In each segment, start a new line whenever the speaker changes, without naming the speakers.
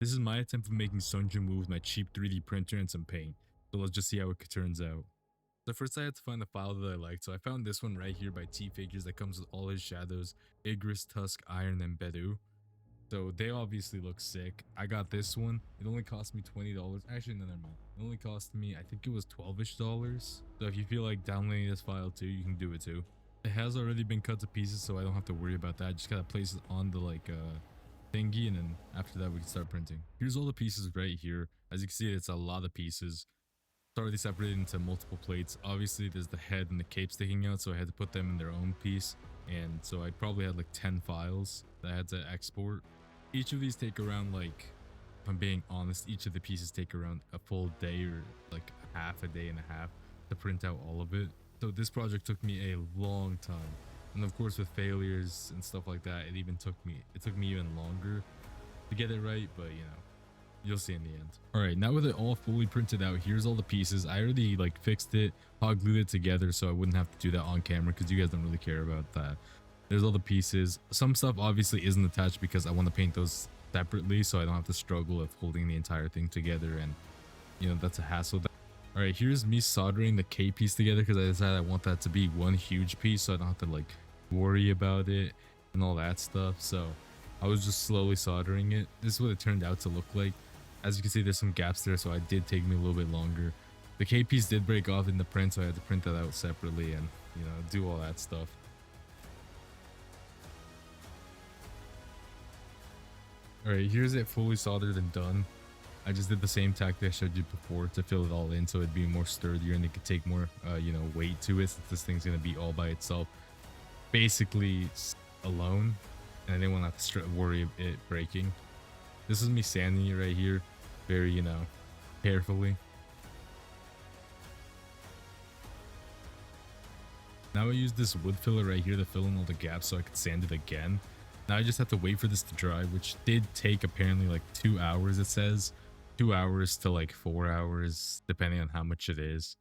This is my attempt of making Sun Jin-woo with my cheap 3D printer and some paint. So let's just see how it turns out. So first I had to find the file that I liked, so I found this one right here by T-Figures that comes with all his shadows, Igris, Tusk, Iron, and Bedu. So they obviously look sick. I got this one. It only cost me $20. Actually, no, never mind. It only cost me, I think it was $12-ish. So if you feel like downloading this file too, you can do it too. It has already been cut to pieces, so I don't have to worry about that. I just gotta place it on the thingy, and then after that we can start printing. Here's all the pieces right here. As you can see, it's a lot of pieces. It's already separated into multiple plates. Obviously there's the head and the cape sticking out, so I had to put them in their own piece, and so I probably had like 10 files that I had to export. Each of these take around, like, if I'm being honest, each of the pieces take around a full day or like half a day and a half to print out all of it. So this project took me a long time, and of course with failures and stuff like that, it took me even longer to get it right, but you know, you'll see in the end. All right, now with it all fully printed out, here's all the pieces. I already like fixed it, hot glued it together so I wouldn't have to do that on camera because you guys don't really care about that. There's all the pieces. Some stuff obviously isn't attached because I want to paint those separately so I don't have to struggle with holding the entire thing together, and you know, that's a hassle. All right, here's me soldering the K piece together because I decided I want that to be one huge piece so I don't have to like worry about it and all that stuff. So I was just slowly soldering it. This is what it turned out to look like. As you can see, there's some gaps there, so it did take me a little bit longer. The K piece did break off in the print, so I had to print that out separately and, you know, do all that stuff. All right, here's it fully soldered and done. I just did the same tactic I showed you before to fill it all in so it'd be more sturdier and it could take more, you know, weight to it, since this thing's going to be all by itself, basically alone, and I didn't want to have to worry of it breaking. This is me sanding it right here, very, you know, carefully. Now I use this wood filler right here to fill in all the gaps so I could sand it again. Now I just have to wait for this to dry, which did take apparently like 2 hours, it says. 2 hours to like 4 hours, depending on how much it is.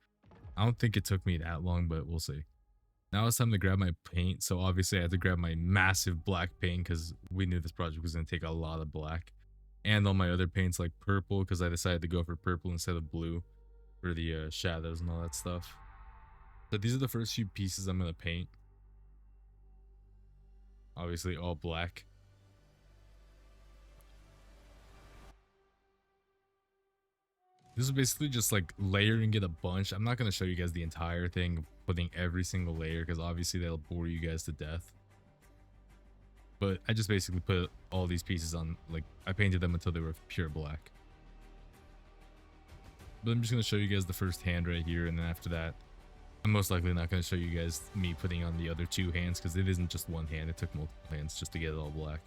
I don't think it took me that long, but we'll see. Now it's time to grab my paint, so obviously I had to grab my massive black paint because we knew this project was going to take a lot of black. And all my other paints like purple, because I decided to go for purple instead of blue for the shadows and all that stuff. So these are the first few pieces I'm going to paint. Obviously all black. This is basically just like layering it a bunch. I'm not going to show you guys the entire thing, putting every single layer, because obviously that'll bore you guys to death. But I just basically put all these pieces on, like, I painted them until they were pure black. But I'm just going to show you guys the first hand right here, and then after that, I'm most likely not going to show you guys me putting on the other two hands, because it isn't just one hand, it took multiple hands just to get it all black.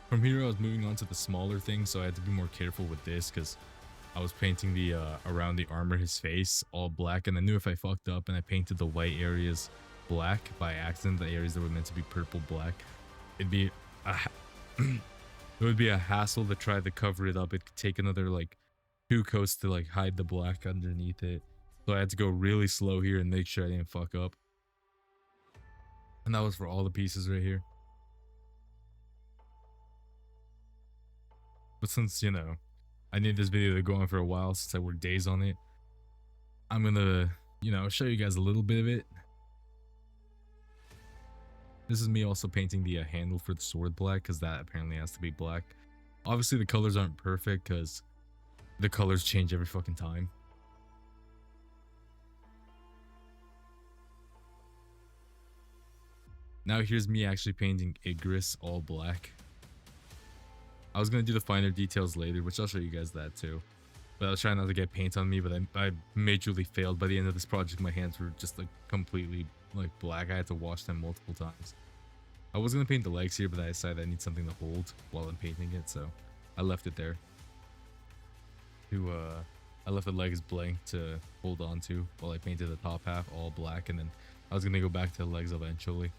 From here I was moving on to the smaller things, so I had to be more careful with this because I was painting the around the armor, his face, all black, and I knew if I fucked up and I painted the white areas black by accident, the areas that were meant to be purple black, it'd be it would be a hassle to try to cover it up. It could take another like 2 coats to like hide the black underneath it, so I had to go really slow here and make sure I didn't fuck up. And that was for all the pieces right here. But since, you know, I need this video to go on for a while since I worked days on it, I'm gonna, you know, show you guys a little bit of it. This is me also painting the handle for the sword black, because that apparently has to be black. Obviously the colors aren't perfect because the colors change every fucking time. Now here's me actually painting Igris all black. I was going to do the finer details later, which I'll show you guys that too. But I was trying not to get paint on me, but I majorly failed. By the end of this project, my hands were just like completely like black. I had to wash them multiple times. I was going to paint the legs here, but I decided I need something to hold while I'm painting it, so I left it there. I left the legs blank to hold on to while I painted the top half all black, and then I was going to go back to the legs eventually.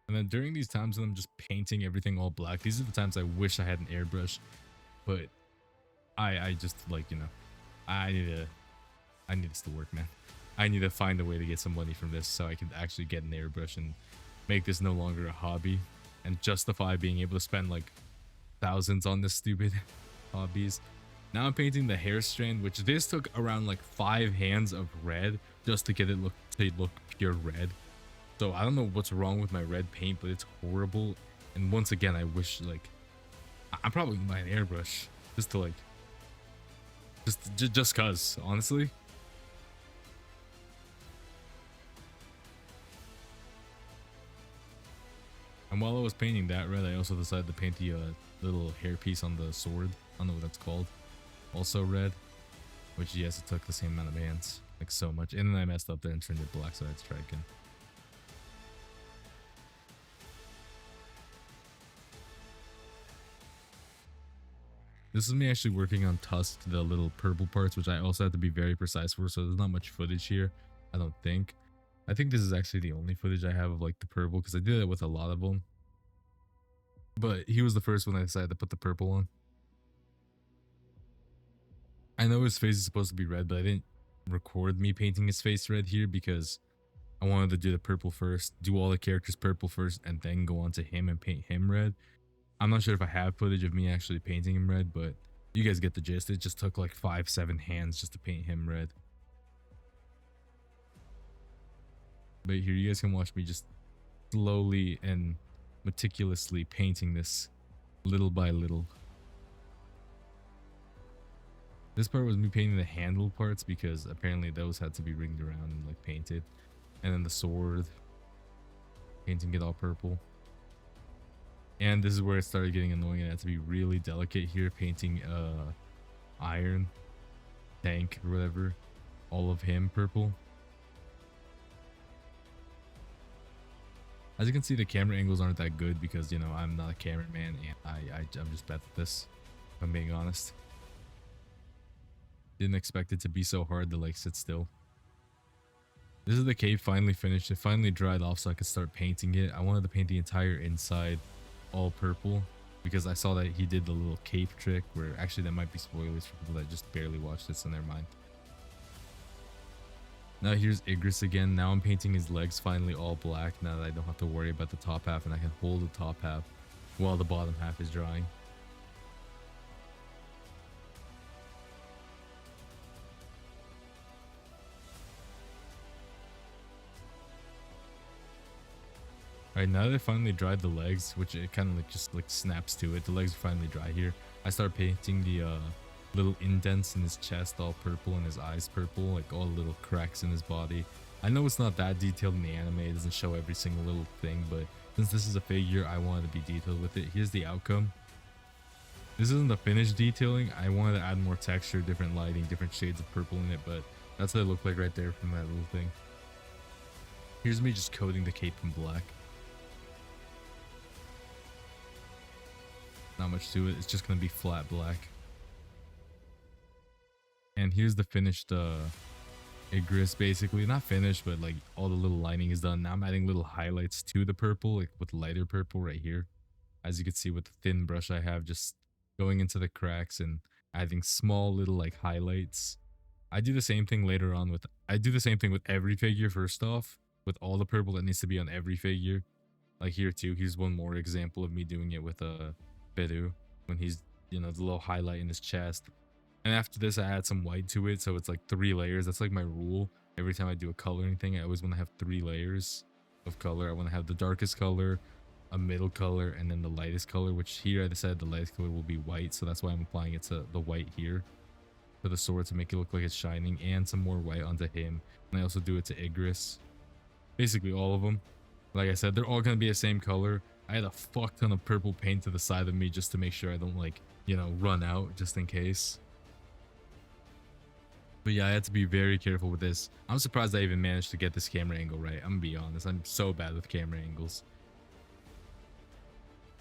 And then during these times when I'm just painting everything all black, these are the times I wish I had an airbrush, but I just like, you know, I need this to work, man. I need to find a way to get some money from this so I can actually get an airbrush and make this no longer a hobby and justify being able to spend like thousands on this stupid hobbies. Now I'm painting the hair strand, which this took around like 5 hands of red just to get it look pure red. So I don't know what's wrong with my red paint, but it's horrible. And once again, I wish like I'm probably gonna buy an airbrush just to like just cause, honestly. And while I was painting that red, I also decided to paint the little hairpiece on the sword. I don't know what that's called. Also red, which yes, it took the same amount of hands, like so much. And then I messed up there and turned it black, so I had to try again. This is me actually working on Tusk, the little purple parts, which I also have to be very precise for, so there's not much footage here, I don't think. I think this is actually the only footage I have of like the purple, because I did it with a lot of them. But he was the first one I decided to put the purple on. I know his face is supposed to be red, but I didn't record me painting his face red here because I wanted to do the purple first, do all the characters purple first, and then go on to him and paint him red. I'm not sure if I have footage of me actually painting him red, but you guys get the gist. It just took like 5-7 hands just to paint him red. But here, you guys can watch me just slowly and meticulously painting this little by little. This part was me painting the handle parts because apparently those had to be ringed around and like painted. And then the sword, painting it all purple. And this is where it started getting annoying. I had to be really delicate here, painting iron tank or whatever, all of him purple. As you can see, the camera angles aren't that good because, you know, I'm not a cameraman and I'm just bad at this, if I'm being honest. Didn't expect it to be so hard to like sit still. This is the cave finally finished. It finally dried off so I could start painting it. I wanted to paint the entire inside all purple because I saw that he did the little cape trick where actually that might be spoilers for people that just barely watched it, so never mind. Now here's Igris again. Now I'm painting his legs finally all black now that I don't have to worry about the top half and I can hold the top half while the bottom half is drying. Alright, now that I finally dried the legs, which it kind of like just like snaps to it, the legs are finally dry here. I start painting the little indents in his chest all purple and his eyes purple, like all the little cracks in his body. I know it's not that detailed in the anime, it doesn't show every single little thing, but since this is a figure, I wanted to be detailed with it. Here's the outcome. This isn't the finished detailing. I wanted to add more texture, different lighting, different shades of purple in it, but that's what it looked like right there from that little thing. Here's me just coating the cape in black. Not much to it, it's just gonna be flat black. And here's the finished Igris, basically. Not finished, but like all the little lining is done. Now I'm adding little highlights to the purple, like with lighter purple right here. As you can see with the thin brush I have, just going into the cracks and adding small little like highlights. I do the same thing later on with, I do the same thing with every figure first off, with all the purple that needs to be on every figure. Like here too, here's one more example of me doing it with Fervour, when he's, you know, the little highlight in his chest. And after this, I add some white to it, so it's like 3 layers. That's like my rule. Every time I do a coloring thing, I always want to have 3 layers of color. I want to have the darkest color, a middle color, and then the lightest color, which here I decided the lightest color will be white, so that's why I'm applying it to the white here. to the sword to make it look like it's shining, and some more white onto him. And I also do it to Igris. Basically all of them. Like I said, they're all gonna be the same color. I had a fuck ton of purple paint to the side of me just to make sure I don't, like, you know, run out just in case. But yeah, I had to be very careful with this. I'm surprised I even managed to get this camera angle right. I'm gonna be honest, I'm so bad with camera angles.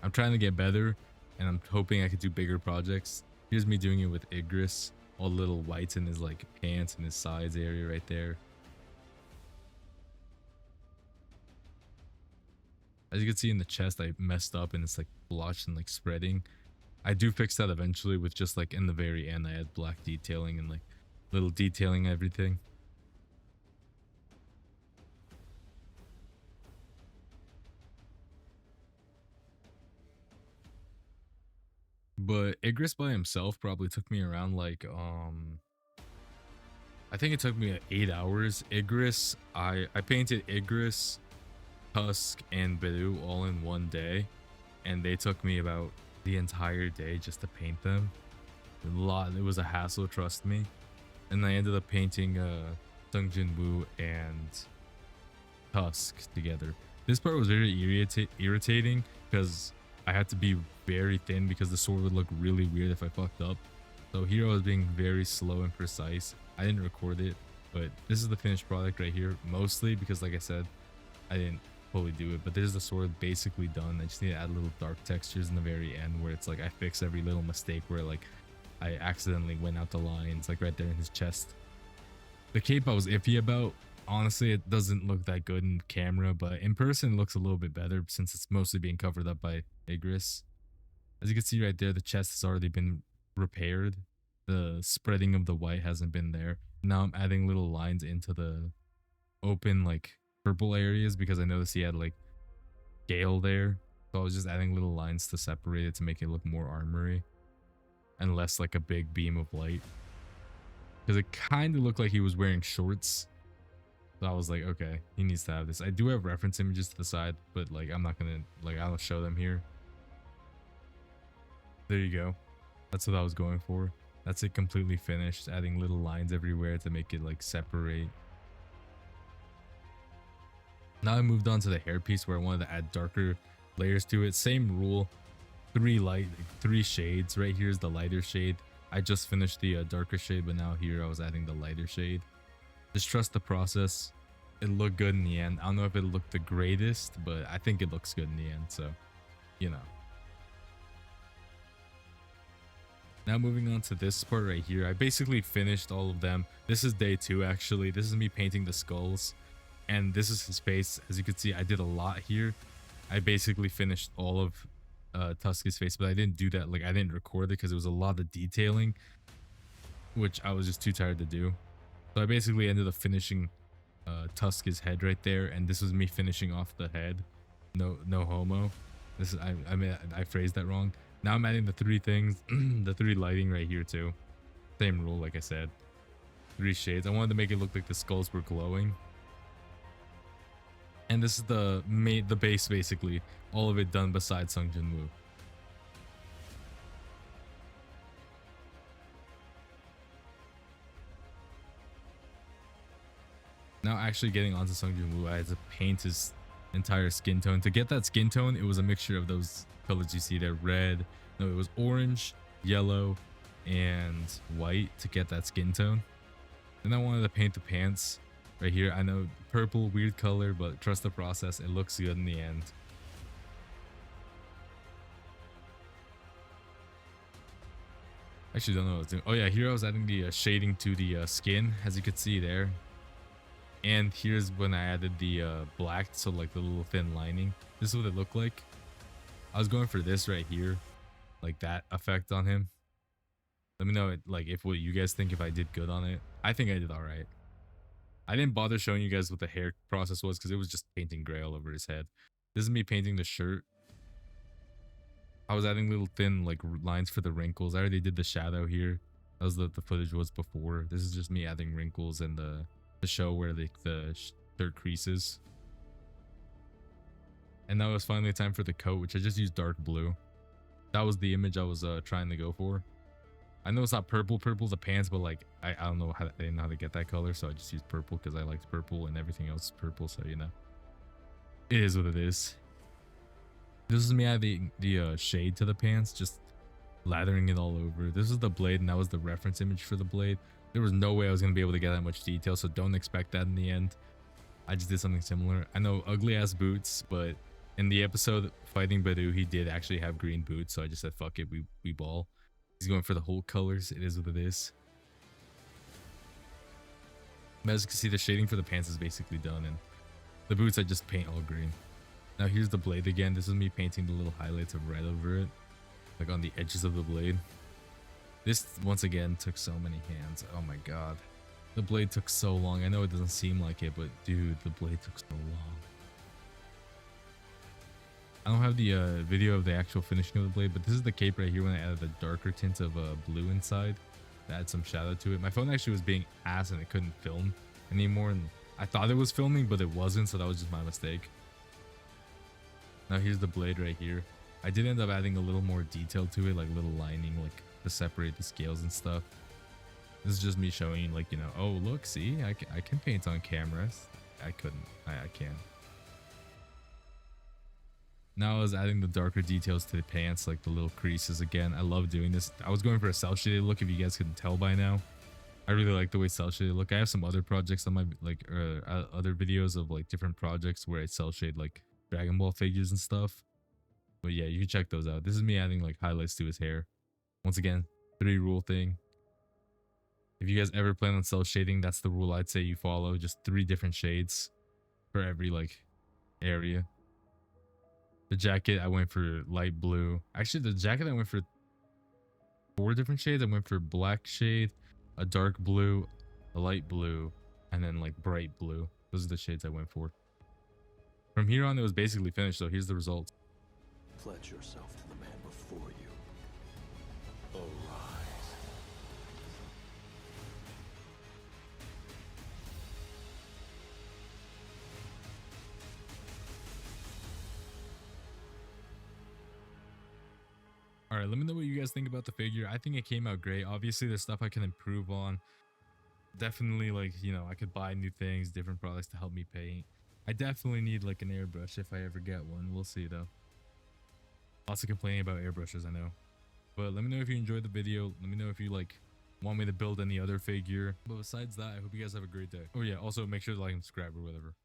I'm trying to get better, and I'm hoping I could do bigger projects. Here's me doing it with Igris. All the little whites in his, like, pants and his sides area right there. As you can see in the chest, I messed up and it's like blotched and like spreading. I do fix that eventually with just like in the very end, I add black detailing and like little detailing everything. But Igris by himself probably took me around like I think it took me 8 hours. Igris, I painted Igris, Tusk, and Bedu all in one day, and they took me about the entire day just to paint them. It was a hassle, trust me. And I ended up painting Sungjin Woo and Tusk together. This part was very irritating because I had to be very thin because the sword would look really weird if I fucked up. So here I was being very slow and precise. I didn't record it, but this is the finished product right here, mostly because, like I said, I didn't fully do it, but there's the sword basically done. I just need to add little dark textures in the very end where it's like I fix every little mistake where like I accidentally went out the lines, like right there in his chest. The cape I was iffy about. Honestly, it doesn't look that good in camera, but in person it looks a little bit better since it's mostly being covered up by Igris. As you can see right there, the chest has already been repaired. The spreading of the white hasn't been there. Now I'm adding little lines into the open like purple areas because I noticed he had like scale there. So I was just adding little lines to separate it to make it look more armory and less like a big beam of light. Because it kind of looked like he was wearing shorts. So I was like, okay, he needs to have this. I do have reference images to the side, but like I'm not gonna, like, I'll show them here. There you go. That's what I was going for. That's it, completely finished. Adding little lines everywhere to make it like separate. Now I moved on to the hairpiece where I wanted to add darker layers to it. Same rule, 3 shades. Right here is the lighter shade. I just finished the darker shade, but now here I was adding the lighter shade. Just trust the process. It looked good in the end. I don't know if it looked the greatest, but I think it looks good in the end. So, you know. Now moving on to this part right here. I basically finished all of them. This is day 2 actually. This is me painting the skulls. And this is his face. As you can see, I did a lot here. I basically finished all of Tusk's face, but I didn't do that. Like, I didn't record it because it was a lot of detailing, which I was just too tired to do. So I basically ended up finishing Tusk's head right there, and this was me finishing off the head. No homo. This is I phrased that wrong. Now I'm adding the 3 things, the 3 lighting right here too. Same rule, like I said. 3 shades. I wanted to make it look like the skulls were glowing. And this is the base basically. All of it done besides Sungjin Woo. Now actually getting onto Sungjin Woo, I had to paint his entire skin tone. To get that skin tone, it was a mixture of those colors you see there. Red, no, it was orange, yellow, and white to get that skin tone. Then I wanted to paint the pants right here. I know purple, weird color, but trust the process. It looks good in the end. Actually don't know what I was doing. Oh yeah, here I was adding the shading to the skin, as you could see there. And here's when I added the black, so like the little thin lining. This is what it looked like. I was going for this right here, like that effect on him. Let me know like if what you guys think, if I did good on it. I think I did all right. I didn't bother showing you guys what the hair process was because it was just painting gray all over his head. This is me painting the shirt. I was adding little thin like lines for the wrinkles. I already did the shadow here. That was the footage was before. This is just me adding wrinkles and the show where the shirt creases. And now it's finally time for the coat, which I just used dark blue. That was the image I was trying to go for. I know it's not purple the pants, but like I don't know how, I didn't know how to get that color, so I just used purple because I liked purple and everything else is purple, so you know. It is what it is. This is me adding the shade to the pants, just lathering it all over. This is the blade and that was the reference image for the blade. There was no way I was going to be able to get that much detail, so don't expect that in the end. I just did something similar. I know ugly ass boots, but in the episode fighting Badu, he did actually have green boots, so I just said fuck it, we ball. He's going for the whole colors. It is what it is. But as you can see, the shading for the pants is basically done, and the boots I just paint all green. Now here's the blade again. This is me painting the little highlights of red over it, like on the edges of the blade. This once again took so many hands. Oh my god. The blade took so long. I know it doesn't seem like it, but dude, the blade took so long. I don't have the video of the actual finishing of the blade, but this is the cape right here when I added the darker tint of blue inside to add some shadow to it. My phone actually was being ass and it couldn't film anymore, and I thought it was filming, but it wasn't, so that was just my mistake. Now here's the blade right here. I did end up adding a little more detail to it, like little lining, like to separate the scales and stuff. This is just me showing you, like, you know, oh look, see, I can paint on cameras. I couldn't. I can. Now I was adding the darker details to the pants, like the little creases again. I love doing this. I was going for a cel shaded look, if you guys couldn't tell by now. I really like the way cel shaded look. I have some other projects on my other videos of like different projects where I cel shade like Dragon Ball figures and stuff. But yeah, you can check those out. This is me adding like highlights to his hair. Once again, 3 rule thing. If you guys ever plan on cel shading, that's the rule I'd say you follow. Just 3 different shades for every like area. The jacket, I went for light blue. Actually, the jacket I went for 4 different shades. I went for black shade, a dark blue, a light blue, and then like bright blue. Those are the shades I went for. From here on, it was basically finished, so here's the results.
Pledge yourself to the man before you. Arise.
All right, let me know what you guys think about the figure. I think it came out great. Obviously, there's stuff I can improve on. Definitely, like, you know, I could buy new things, different products to help me paint. I definitely need like an airbrush if I ever get one. We'll see though. Lots of complaining about airbrushes, I know. But let me know if you enjoyed the video. Let me know if you like want me to build any other figure. But besides that, I hope you guys have a great day. Oh yeah, also make sure to like and subscribe or whatever.